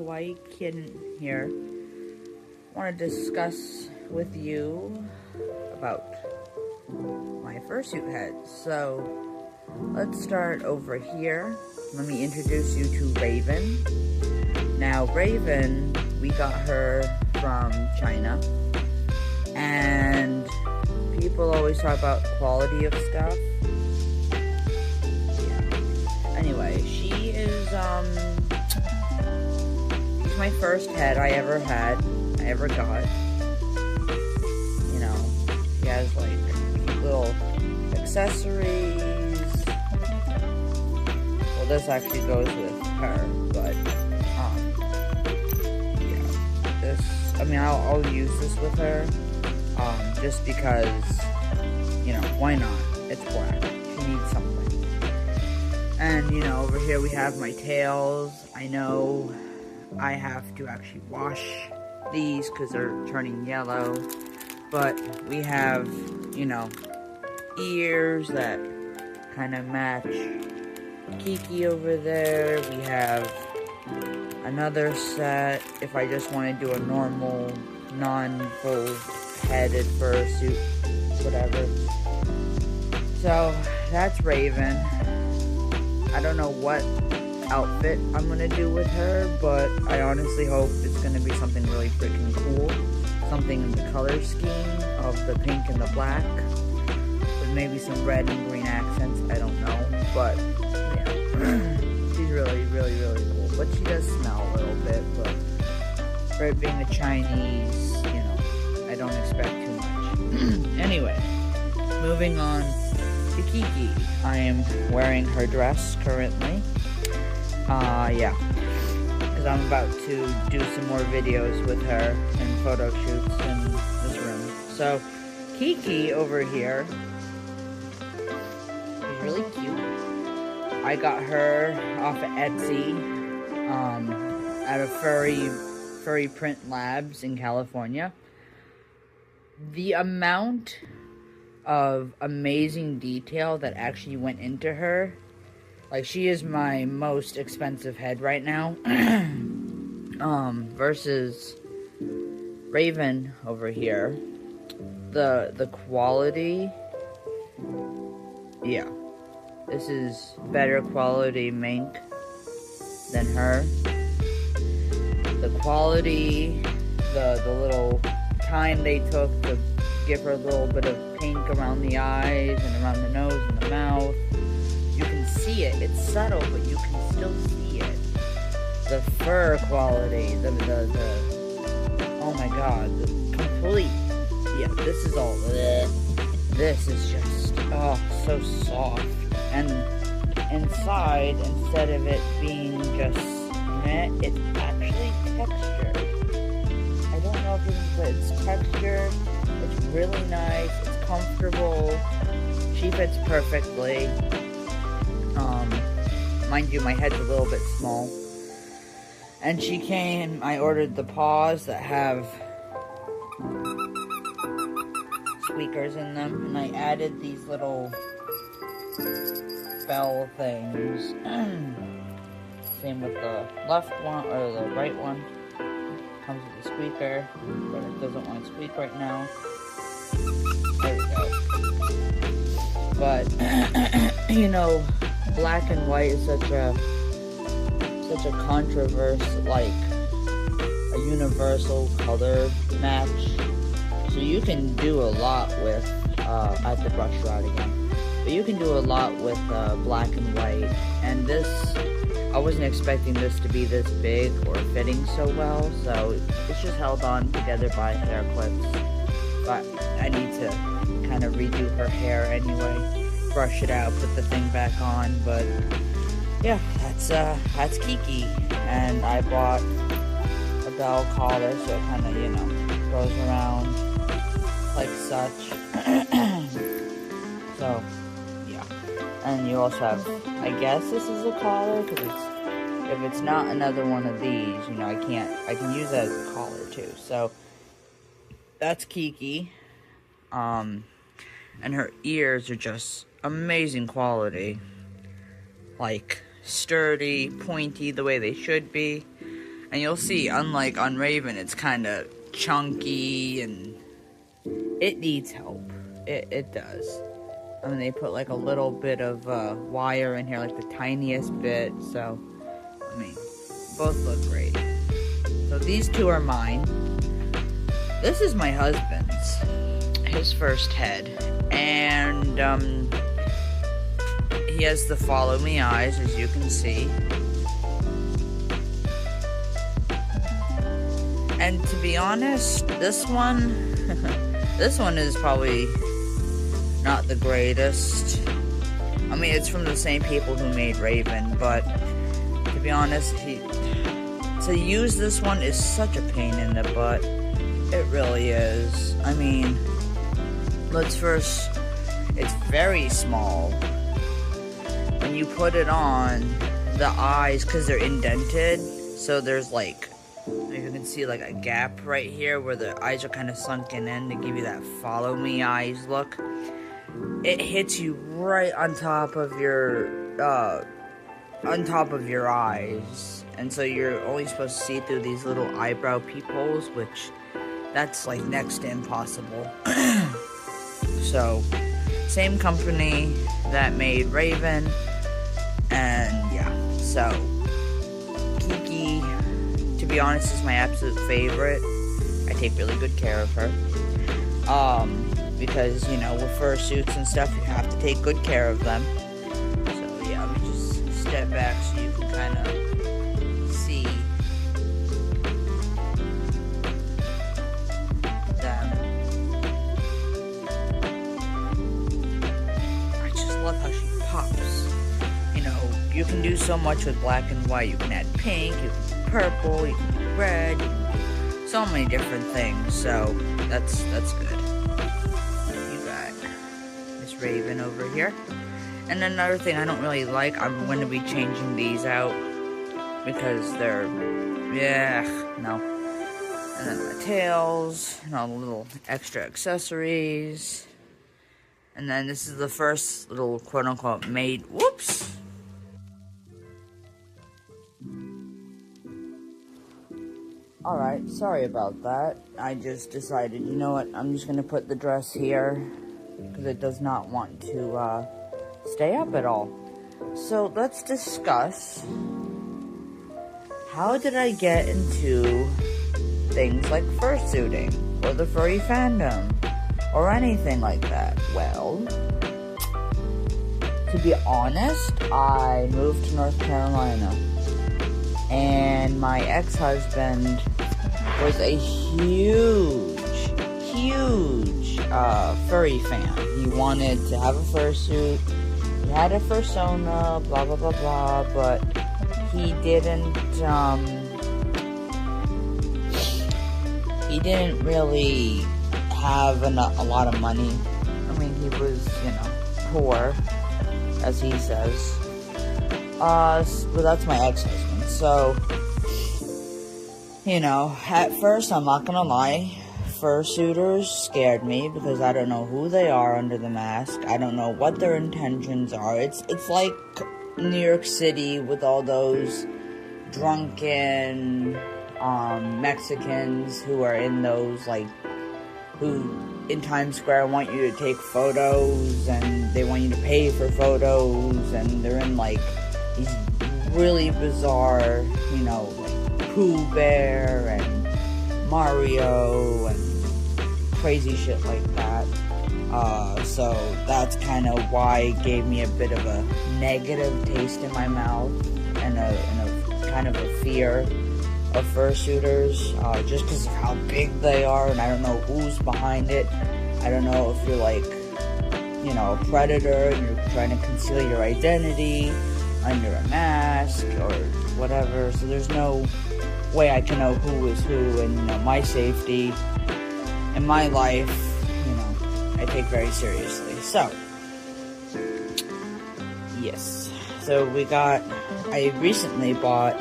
Kawaii Kitten here. I want to discuss with you about my fursuit heads. So let's start over here. Let me introduce you to Raven. Now Raven, we got her from China, and people always talk about quality of stuff. Anyway, she is she's my first head I ever got. You know, she has like cute little accessories. Well, this actually goes with her, but yeah, this. I mean, I'll use this with her, just because, you know, why not? It's black. She needs something. And, you know, over here we have my tails. I know I have to actually wash these because they're turning yellow. But we have, you know, ears that kind of match Kiki over there. We have another set if I just want to do a normal, non-full-headed fursuit, whatever. So, that's Raven. I don't know what outfit I'm going to do with her, but I honestly hope it's going to be something really freaking cool. Something in the color scheme of the pink and the black, with maybe some red and green accents, I don't know, but yeah, she's really, really, really cool. But she does smell a little bit, but for it being a Chinese, you know, I don't expect too much. Anyway, moving on to Kiki. I am wearing her dress currently. Yeah, because I'm about to do some more videos with her and photo shoots in this room. So, Kiki over here is really cute. I got her off of Etsy, out of Furry Print Labs in California. The amount of amazing detail that actually went into her, like, she is my most expensive head right now. Versus Raven over here, the quality, yeah, this is better quality mink than her. The quality, the little time they took to give her a little bit of pink around the eyes and around the nose and the mouth. You can see it. It's subtle, but you can still see it. The fur quality, the oh my god, the complete, yeah, this is all, this is just, oh, so soft. And inside, instead of it being just meh, it's actually textured. I don't know if it's textured. It's really nice. It's comfortable. She fits perfectly. Mind you, my head's a little bit small. And she came, I ordered the paws that have squeakers in them. And I added these little bell things. Same with the left one, or the right one. Comes with a squeaker, but it doesn't want to squeak right now. There we go. But, you know, black and white is such a controversial, like, a universal color match. So you can do a lot with, I have to brush her out again. But you can do a lot with black and white. And this, I wasn't expecting this to be this big or fitting so well. So it's just held on together by hair clips. But I need to kind of redo her hair anyway. Brush it out, put the thing back on, but yeah, that's Kiki. And I bought a bell collar, so it kind of, you know, goes around like such. So yeah, and you also have, I guess this is a collar, because if it's not another one of these, you know, I can use that as a collar too. So that's Kiki. And her ears are just amazing quality. Like, sturdy, pointy, the way they should be. And you'll see, unlike on Raven, it's kind of chunky and it needs help. It does. I mean, they put like a little bit of wire in here, like the tiniest bit. So, I mean, both look great. So these two are mine. This is my husband's, his first head. And he has the follow me eyes, as you can see. And to be honest, this one is probably not the greatest. I mean, it's from the same people who made Raven, but to be honest, to use this one is such a pain in the butt. It really is. I mean, let's first, it's very small. When you put it on, the eyes, because they're indented, so there's like, you can see like a gap right here where the eyes are kind of sunken in to give you that follow me eyes look. It hits you right on top of your eyes, and so you're only supposed to see through these little eyebrow peepholes, which that's like next to impossible. So, same company that made Raven, and yeah, so Kiki, to be honest, is my absolute favorite. I take really good care of her. Because, you know, with fursuits and stuff, you have to take good care of them. So, yeah, let me just step back so you can kind of see them. I just love how she pops. You know, you can do so much with black and white. You can add pink, you can do purple, you can do red, you can do so many different things. So, that's good. Raven over here. And another thing I don't really like, I'm going to be changing these out because they're, no. And then the tails, and all the little extra accessories. And then this is the first little quote-unquote made, whoops! Alright, sorry about that. I just decided, you know what, I'm just going to put the dress here because it does not want to stay up at all. So let's discuss, how did I get into things like fursuiting or the furry fandom or anything like that? Well, to be honest, I moved to North Carolina and my ex-husband was a huge furry fan. He wanted to have a fursuit. He had a fursona, blah blah blah blah, but he didn't really have a lot of money. I mean, he was, you know, poor, as he says. But that's my ex-husband. So, you know, at first, I'm not gonna lie, fursuiters scared me because I don't know who they are under the mask. I don't know what their intentions are. It's like New York City with all those drunken Mexicans who are in those, like, who in Times Square want you to take photos and they want you to pay for photos, and they're in like these really bizarre, you know, like Pooh Bear and Mario and crazy shit like that. So that's kind of why it gave me a bit of a negative taste in my mouth and a kind of a fear of fursuiters, just because of how big they are, and I don't know who's behind it. I don't know if you're like, you know, a predator and you're trying to conceal your identity under a mask or whatever, so there's no way I can know who is who, and, you know, my safety and my life, you know, I take very seriously. So, yes. So I recently bought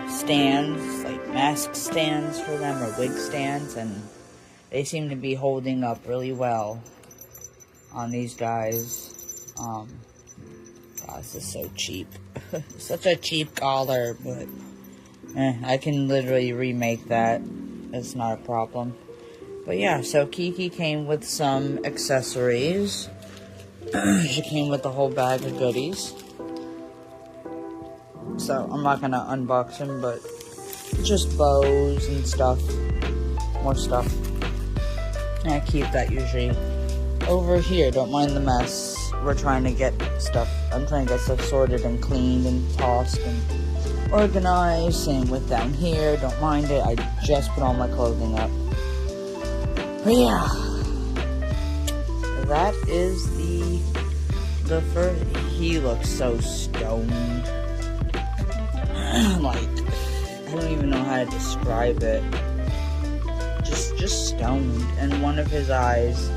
stands, like mask stands for them, or wig stands, and they seem to be holding up really well on these guys. God, this is so cheap. Such a cheap collar, but I can literally remake that. It's not a problem. But yeah, so Kiki came with some accessories. She came with a whole bag of goodies. So I'm not gonna unbox them, but just bows and stuff. More stuff. And I keep that usually over here. Don't mind the mess. We're trying to get stuff. I'm trying to get stuff sorted and cleaned and tossed and organized. Same with down here. Don't mind it. I just put all my clothing up. But yeah, that is the first. He looks so stoned. Like, I don't even know how to describe it. Just stoned. And one of his eyes,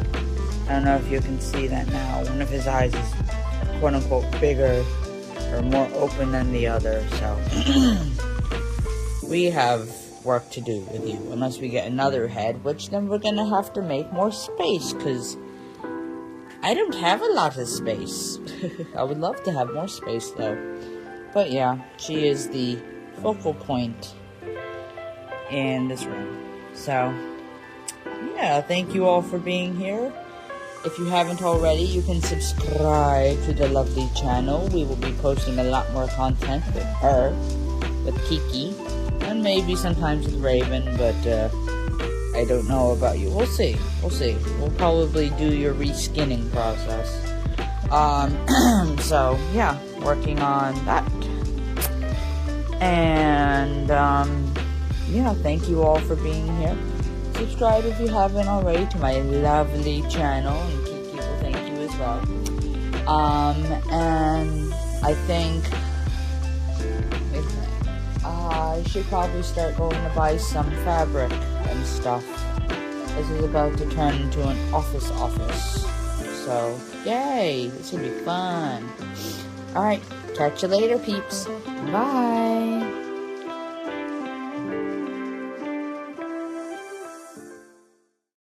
I don't know if you can see that now, one of his eyes is quote unquote bigger or more open than the other. So we have work to do with you, unless we get another head, which then we're gonna have to make more space, because I don't have a lot of space. I would love to have more space though. But yeah, she is the focal point in this room. So yeah, thank you all for being here. If you haven't already, you can subscribe to the lovely channel. We will be posting a lot more content with her, with Kiki, and maybe sometimes with Raven, but I don't know about you. We'll see. We'll see. We'll probably do your reskinning process. So yeah, working on that. And yeah, thank you all for being here. Subscribe if you haven't already to my lovely channel, and Kiki will thank you as well. And I think I should probably start going to buy some fabric and stuff. This is about to turn into an office. So, yay! This will be fun. Alright, catch you later, peeps. Bye!